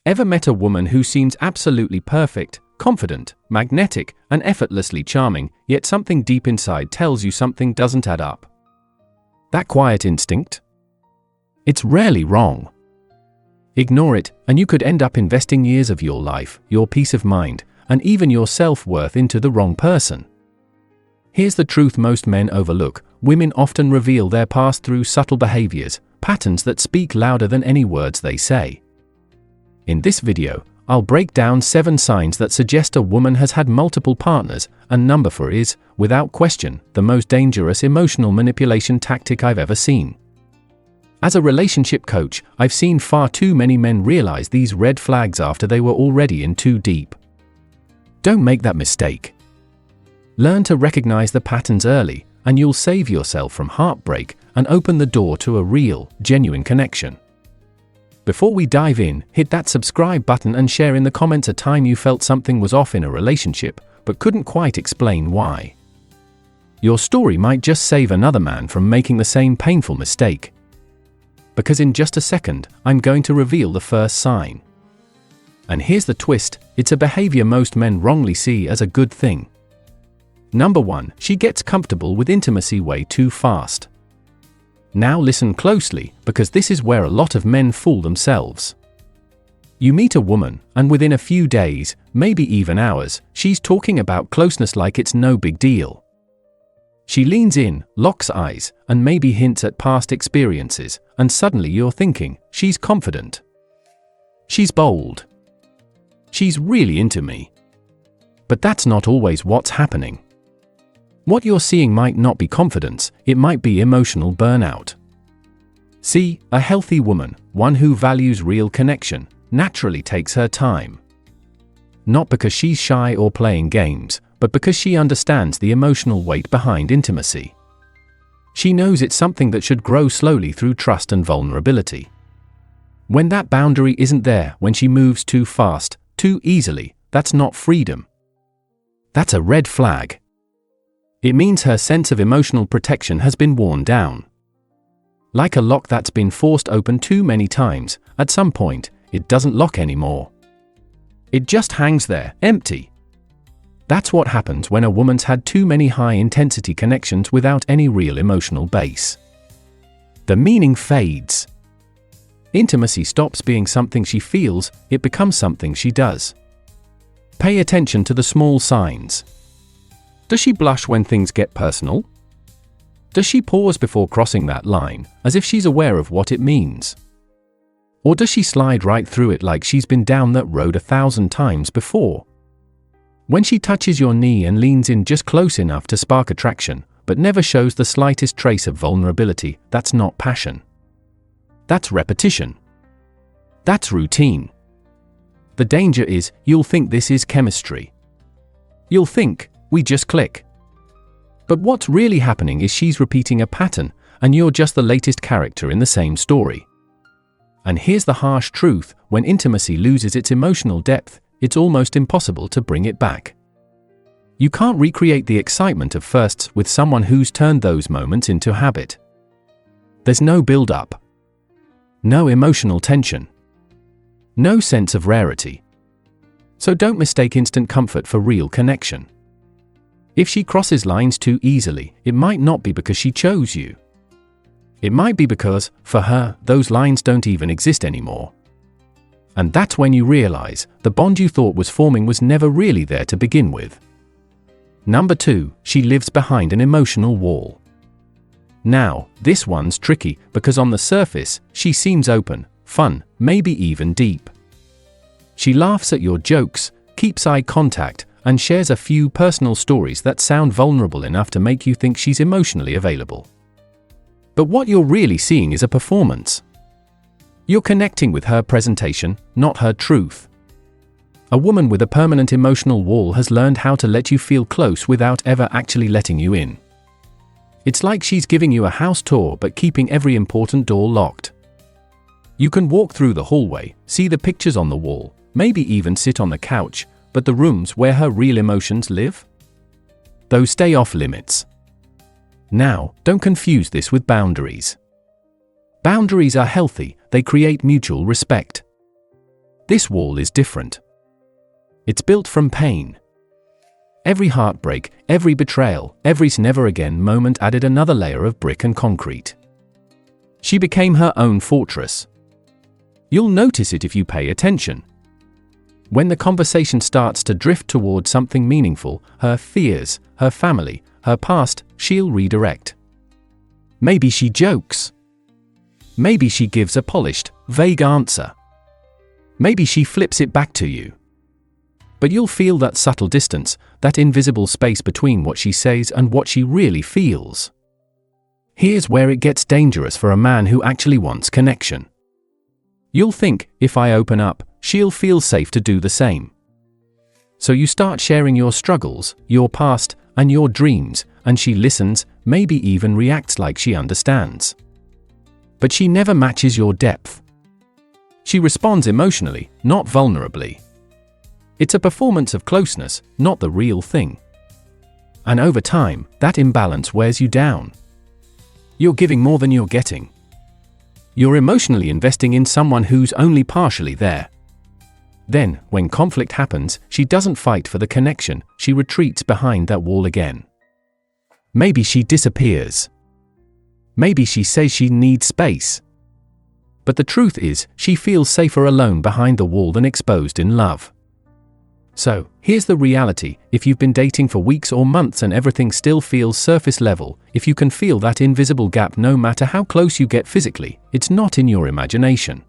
Ever met a woman who seems absolutely perfect, confident, magnetic, and effortlessly charming, yet something deep inside tells you something doesn't add up? That quiet instinct? It's rarely wrong. Ignore it, and you could end up investing years of your life, your peace of mind, and even your self-worth into the wrong person. Here's the truth most men overlook: women often reveal their past through subtle behaviors, patterns that speak louder than any words they say. In this video, I'll break down 7 signs that suggest a woman has had multiple partners, and number 4 is, without question, the most dangerous emotional manipulation tactic I've ever seen. As a relationship coach, I've seen far too many men realize these red flags after they were already in too deep. Don't make that mistake. Learn to recognize the patterns early, and you'll save yourself from heartbreak and open the door to a real, genuine connection. Before we dive in, hit that subscribe button and share in the comments a time you felt something was off in a relationship, but couldn't quite explain why. Your story might just save another man from making the same painful mistake. Because in just a second, I'm going to reveal the first sign. And here's the twist: it's a behavior most men wrongly see as a good thing. Number 1, she gets comfortable with intimacy way too fast. Now listen closely, because this is where a lot of men fool themselves. You meet a woman, and within a few days, maybe even hours, she's talking about closeness like it's no big deal. She leans in, locks eyes, and maybe hints at past experiences, and suddenly you're thinking, she's confident. She's bold. She's really into me. But that's not always what's happening. What you're seeing might not be confidence, it might be emotional burnout. See, a healthy woman, one who values real connection, naturally takes her time. Not because she's shy or playing games, but because she understands the emotional weight behind intimacy. She knows it's something that should grow slowly through trust and vulnerability. When that boundary isn't there, when she moves too fast, too easily, that's not freedom. That's a red flag. It means her sense of emotional protection has been worn down. Like a lock that's been forced open too many times, at some point, it doesn't lock anymore. It just hangs there, empty. That's what happens when a woman's had too many high-intensity connections without any real emotional base. The meaning fades. Intimacy stops being something she feels, it becomes something she does. Pay attention to the small signs. Does she blush when things get personal? Does she pause before crossing that line, as if she's aware of what it means? Or does she slide right through it like she's been down that road 1,000 times before? When she touches your knee and leans in just close enough to spark attraction, but never shows the slightest trace of vulnerability, that's not passion. That's repetition. That's routine. The danger is, you'll think this is chemistry. You'll think, we just click. But what's really happening is she's repeating a pattern, and you're just the latest character in the same story. And here's the harsh truth: when intimacy loses its emotional depth, it's almost impossible to bring it back. You can't recreate the excitement of firsts with someone who's turned those moments into habit. There's no build-up. No emotional tension. No sense of rarity. So don't mistake instant comfort for real connection. If she crosses lines too easily, it might not be because she chose you. It might be because, for her, those lines don't even exist anymore. And that's when you realize, the bond you thought was forming was never really there to begin with. Number 2, she lives behind an emotional wall. Now, this one's tricky, because on the surface, she seems open, fun, maybe even deep. She laughs at your jokes, keeps eye contact, and shares a few personal stories that sound vulnerable enough to make you think she's emotionally available. But what you're really seeing is a performance. You're connecting with her presentation, not her truth. A woman with a permanent emotional wall has learned how to let you feel close without ever actually letting you in. It's like she's giving you a house tour but keeping every important door locked. You can walk through the hallway, see the pictures on the wall, maybe even sit on the couch, but the rooms where her real emotions live? Those stay off limits. Now, don't confuse this with boundaries. Boundaries are healthy, they create mutual respect. This wall is different. It's built from pain. Every heartbreak, every betrayal, every never again moment added another layer of brick and concrete. She became her own fortress. You'll notice it if you pay attention. When the conversation starts to drift toward something meaningful, her fears, her family, her past, she'll redirect. Maybe she jokes. Maybe she gives a polished, vague answer. Maybe she flips it back to you. But you'll feel that subtle distance, that invisible space between what she says and what she really feels. Here's where it gets dangerous for a man who actually wants connection. You'll think, if I open up, she'll feel safe to do the same. So you start sharing your struggles, your past, and your dreams, and she listens, maybe even reacts like she understands. But she never matches your depth. She responds emotionally, not vulnerably. It's a performance of closeness, not the real thing. And over time, that imbalance wears you down. You're giving more than you're getting. You're emotionally investing in someone who's only partially there. Then, when conflict happens, she doesn't fight for the connection, she retreats behind that wall again. Maybe she disappears. Maybe she says she needs space. But the truth is, she feels safer alone behind the wall than exposed in love. So, here's the reality: if you've been dating for weeks or months and everything still feels surface level, if you can feel that invisible gap no matter how close you get physically, it's not in your imagination.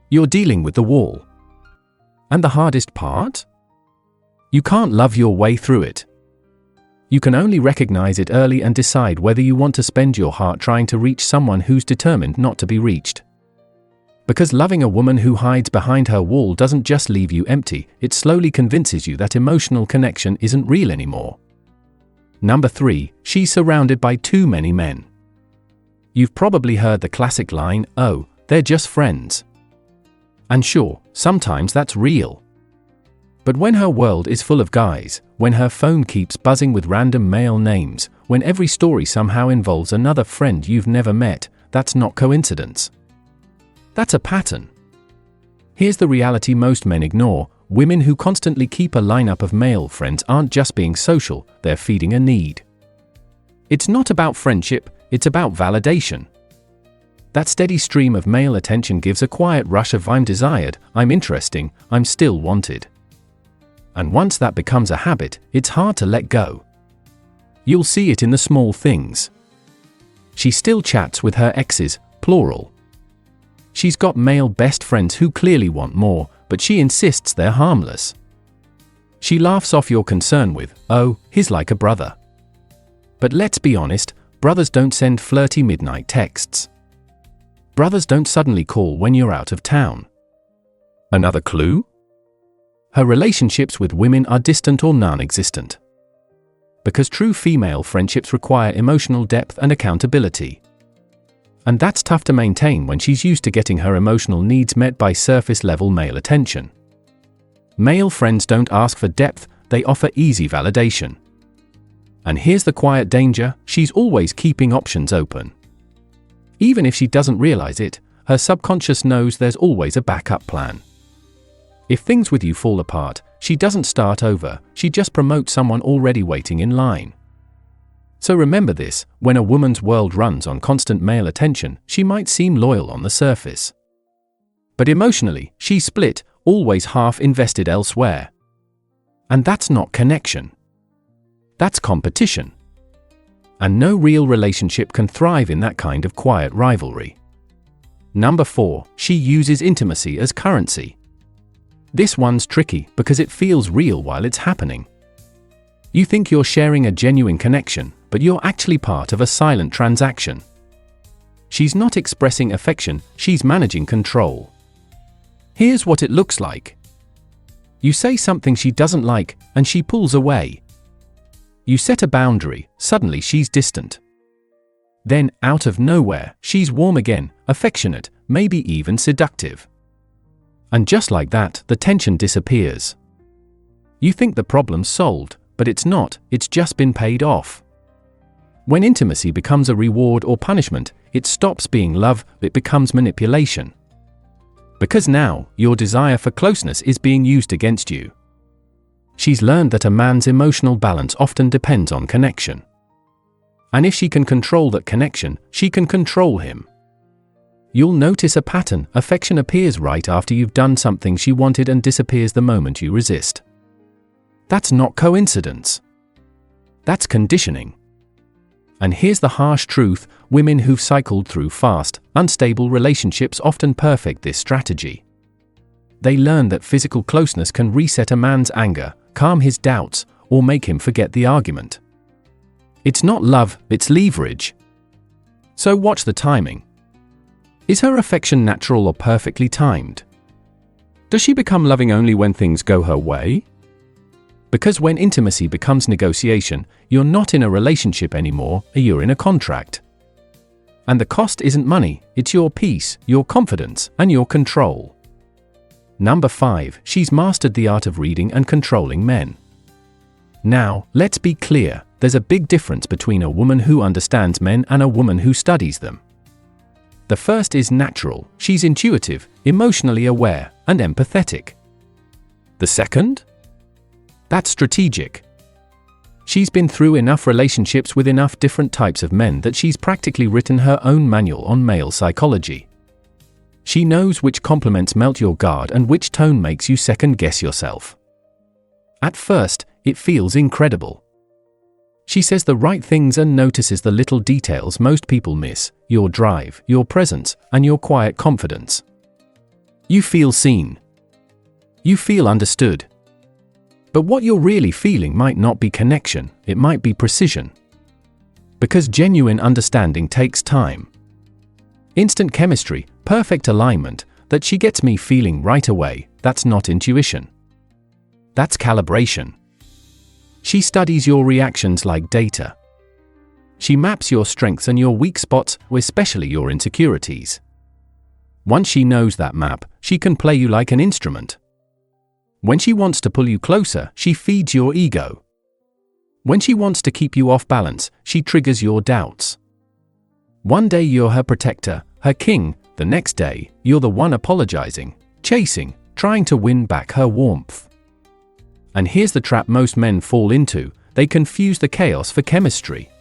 You're dealing with the wall. And the hardest part? You can't love your way through it. You can only recognize it early and decide whether you want to spend your heart trying to reach someone who's determined not to be reached. Because loving a woman who hides behind her wall doesn't just leave you empty, it slowly convinces you that emotional connection isn't real anymore. Number 3, she's surrounded by too many men. You've probably heard the classic line, "Oh, they're just friends." And sure, sometimes that's real. But when her world is full of guys, when her phone keeps buzzing with random male names, when every story somehow involves another friend you've never met, that's not coincidence. That's a pattern. Here's the reality most men ignore: women who constantly keep a lineup of male friends aren't just being social, they're feeding a need. It's not about friendship, it's about validation. That steady stream of male attention gives a quiet rush of "I'm desired, I'm interesting, I'm still wanted." And once that becomes a habit, it's hard to let go. You'll see it in the small things. She still chats with her exes, plural. She's got male best friends who clearly want more, but she insists they're harmless. She laughs off your concern with, "Oh, he's like a brother." But let's be honest, brothers don't send flirty midnight texts. Brothers don't suddenly call when you're out of town. Another clue? Her relationships with women are distant or non-existent. Because true female friendships require emotional depth and accountability. And that's tough to maintain when she's used to getting her emotional needs met by surface-level male attention. Male friends don't ask for depth, they offer easy validation. And here's the quiet danger: she's always keeping options open. Even if she doesn't realize it, her subconscious knows there's always a backup plan. If things with you fall apart, she doesn't start over, she just promotes someone already waiting in line. So remember this: when a woman's world runs on constant male attention, she might seem loyal on the surface. But emotionally, she's split, always half invested elsewhere. And that's not connection. That's competition. And no real relationship can thrive in that kind of quiet rivalry. Number 4, she uses intimacy as currency. This one's tricky because it feels real while it's happening. You think you're sharing a genuine connection, but you're actually part of a silent transaction. She's not expressing affection, she's managing control. Here's what it looks like. You say something she doesn't like, and she pulls away. You set a boundary, suddenly she's distant. Then, out of nowhere, she's warm again, affectionate, maybe even seductive. And just like that, the tension disappears. You think the problem's solved, but it's not, it's just been paid off. When intimacy becomes a reward or punishment, it stops being love, it becomes manipulation. Because now, your desire for closeness is being used against you. She's learned that a man's emotional balance often depends on connection. And if she can control that connection, she can control him. You'll notice a pattern: affection appears right after you've done something she wanted and disappears the moment you resist. That's not coincidence. That's conditioning. And here's the harsh truth: women who've cycled through fast, unstable relationships often perfect this strategy. They learn that physical closeness can reset a man's anger, calm his doubts, or make him forget the argument. It's not love, it's leverage. So watch the timing. Is her affection natural or perfectly timed? Does she become loving only when things go her way? Because when intimacy becomes negotiation, you're not in a relationship anymore, you're in a contract. And the cost isn't money, it's your peace, your confidence, and your control. Number 5, she's mastered the art of reading and controlling men. Now, let's be clear, there's a big difference between a woman who understands men and a woman who studies them. The first is natural: she's intuitive, emotionally aware, and empathetic. The second? That's strategic. She's been through enough relationships with enough different types of men that she's practically written her own manual on male psychology. She knows which compliments melt your guard and which tone makes you second-guess yourself. At first, it feels incredible. She says the right things and notices the little details most people miss: your drive, your presence, and your quiet confidence. You feel seen. You feel understood. But what you're really feeling might not be connection, it might be precision. Because genuine understanding takes time. Instant chemistry, perfect alignment, that she gets me feeling right away, that's not intuition. That's calibration. She studies your reactions like data. She maps your strengths and your weak spots, especially your insecurities. Once she knows that map, she can play you like an instrument. When she wants to pull you closer, she feeds your ego. When she wants to keep you off balance, she triggers your doubts. One day you're her protector, her king; the next day, you're the one apologizing, chasing, trying to win back her warmth. And here's the trap most men fall into: they confuse the chaos for chemistry.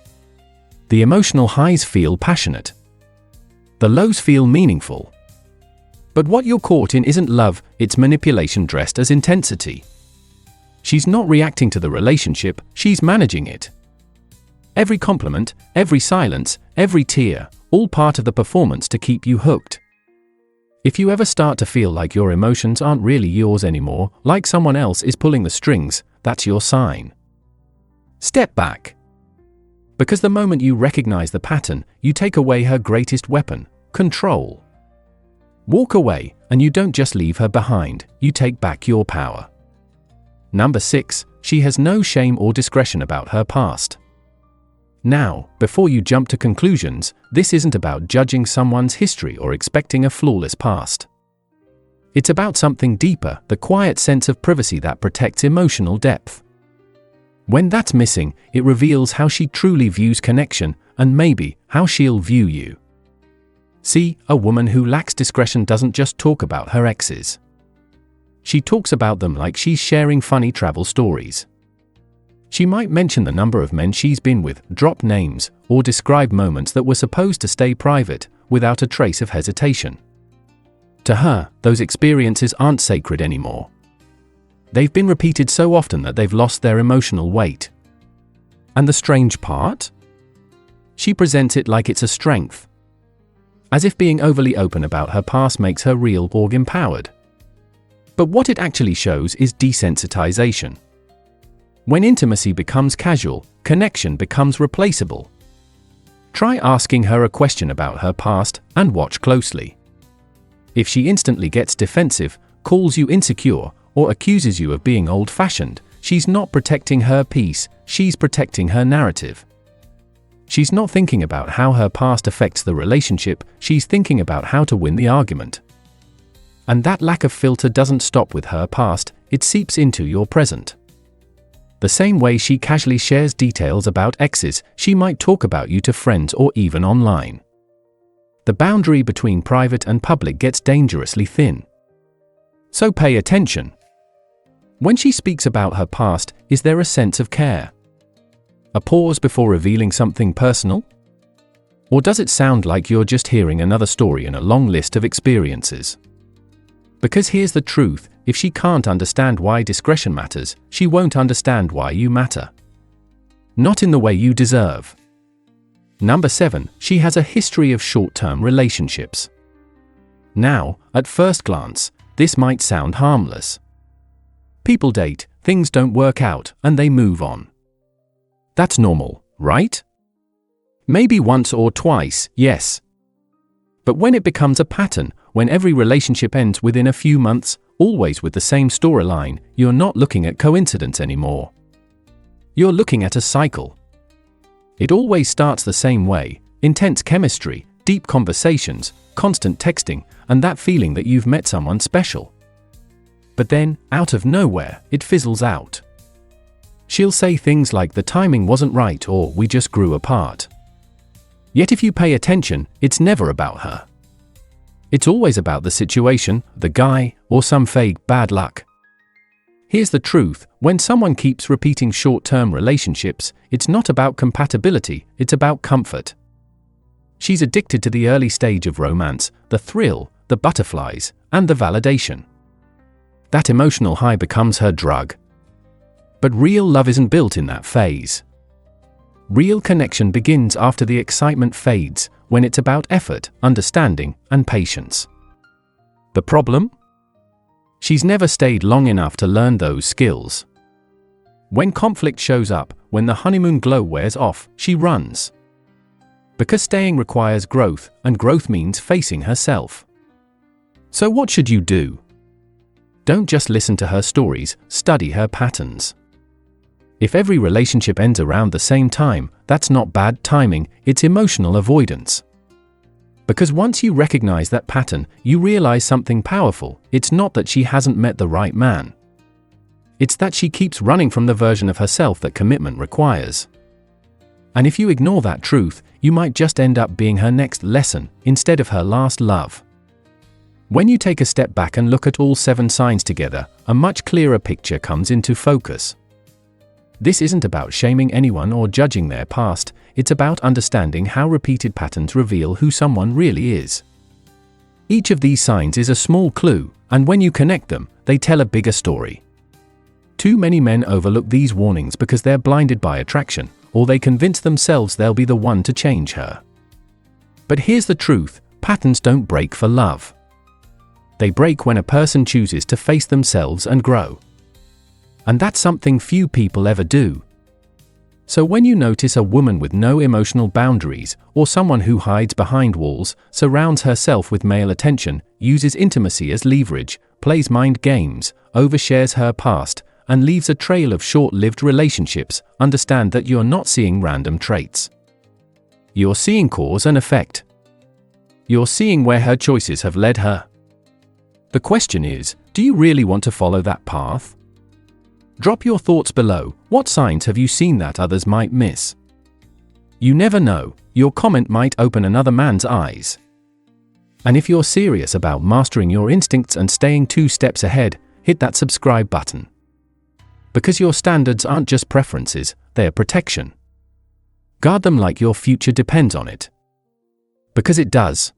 The emotional highs feel passionate. The lows feel meaningful. But what you're caught in isn't love, it's manipulation dressed as intensity. She's not reacting to the relationship, she's managing it. Every compliment, every silence, every tear, all part of the performance to keep you hooked. If you ever start to feel like your emotions aren't really yours anymore, like someone else is pulling the strings, that's your sign. Step back. Because the moment you recognize the pattern, you take away her greatest weapon: control. Walk away, and you don't just leave her behind, you take back your power. Number 6, she has no shame or discretion about her past. Now, before you jump to conclusions, this isn't about judging someone's history or expecting a flawless past. It's about something deeper: the quiet sense of privacy that protects emotional depth. When that's missing, it reveals how she truly views connection, and maybe how she'll view you. See, a woman who lacks discretion doesn't just talk about her exes. She talks about them like she's sharing funny travel stories. She might mention the number of men she's been with, drop names, or describe moments that were supposed to stay private, without a trace of hesitation. To her, those experiences aren't sacred anymore. They've been repeated so often that they've lost their emotional weight. And the strange part? She presents it like it's a strength. As if being overly open about her past makes her real or empowered. But what it actually shows is desensitization. When intimacy becomes casual, connection becomes replaceable. Try asking her a question about her past, and watch closely. If she instantly gets defensive, calls you insecure, or accuses you of being old-fashioned, she's not protecting her peace, she's protecting her narrative. She's not thinking about how her past affects the relationship, she's thinking about how to win the argument. And that lack of filter doesn't stop with her past, it seeps into your present. The same way she casually shares details about exes, she might talk about you to friends or even online. The boundary between private and public gets dangerously thin. So pay attention. When she speaks about her past, is there a sense of care? A pause before revealing something personal? Or does it sound like you're just hearing another story in a long list of experiences? Because here's the truth, if she can't understand why discretion matters, she won't understand why you matter. Not in the way you deserve. Number 7, she has a history of short-term relationships. Now, at first glance, this might sound harmless. People date, things don't work out, and they move on. That's normal, right? Maybe once or twice, yes. But when it becomes a pattern, when every relationship ends within a few months, always with the same storyline, you're not looking at coincidence anymore. You're looking at a cycle. It always starts the same way: intense chemistry, deep conversations, constant texting, and that feeling that you've met someone special. But then, out of nowhere, it fizzles out. She'll say things like the timing wasn't right or we just grew apart. Yet if you pay attention, it's never about her. It's always about the situation, the guy, or some fake bad luck. Here's the truth, when someone keeps repeating short-term relationships, it's not about compatibility, it's about comfort. She's addicted to the early stage of romance, the thrill, the butterflies, and the validation. That emotional high becomes her drug. But real love isn't built in that phase. Real connection begins after the excitement fades, when it's about effort, understanding, and patience. The problem? She's never stayed long enough to learn those skills. When conflict shows up, when the honeymoon glow wears off, she runs. Because staying requires growth, and growth means facing herself. So what should you do? Don't just listen to her stories, study her patterns. If every relationship ends around the same time, that's not bad timing, it's emotional avoidance. Because once you recognize that pattern, you realize something powerful. It's not that she hasn't met the right man. It's that she keeps running from the version of herself that commitment requires. And if you ignore that truth, you might just end up being her next lesson, instead of her last love. When you take a step back and look at all 7 signs together, a much clearer picture comes into focus. This isn't about shaming anyone or judging their past, it's about understanding how repeated patterns reveal who someone really is. Each of these signs is a small clue, and when you connect them, they tell a bigger story. Too many men overlook these warnings because they're blinded by attraction, or they convince themselves they'll be the one to change her. But here's the truth, patterns don't break for love. They break when a person chooses to face themselves and grow. And that's something few people ever do. So when you notice a woman with no emotional boundaries, or someone who hides behind walls, surrounds herself with male attention, uses intimacy as leverage, plays mind games, overshares her past, and leaves a trail of short-lived relationships, understand that you're not seeing random traits. You're seeing cause and effect. You're seeing where her choices have led her. The question is, do you really want to follow that path? Drop your thoughts below. What signs have you seen that others might miss? You never know, your comment might open another man's eyes. And if you're serious about mastering your instincts and staying 2 steps ahead, hit that subscribe button. Because your standards aren't just preferences, they're protection. Guard them like your future depends on it. Because it does.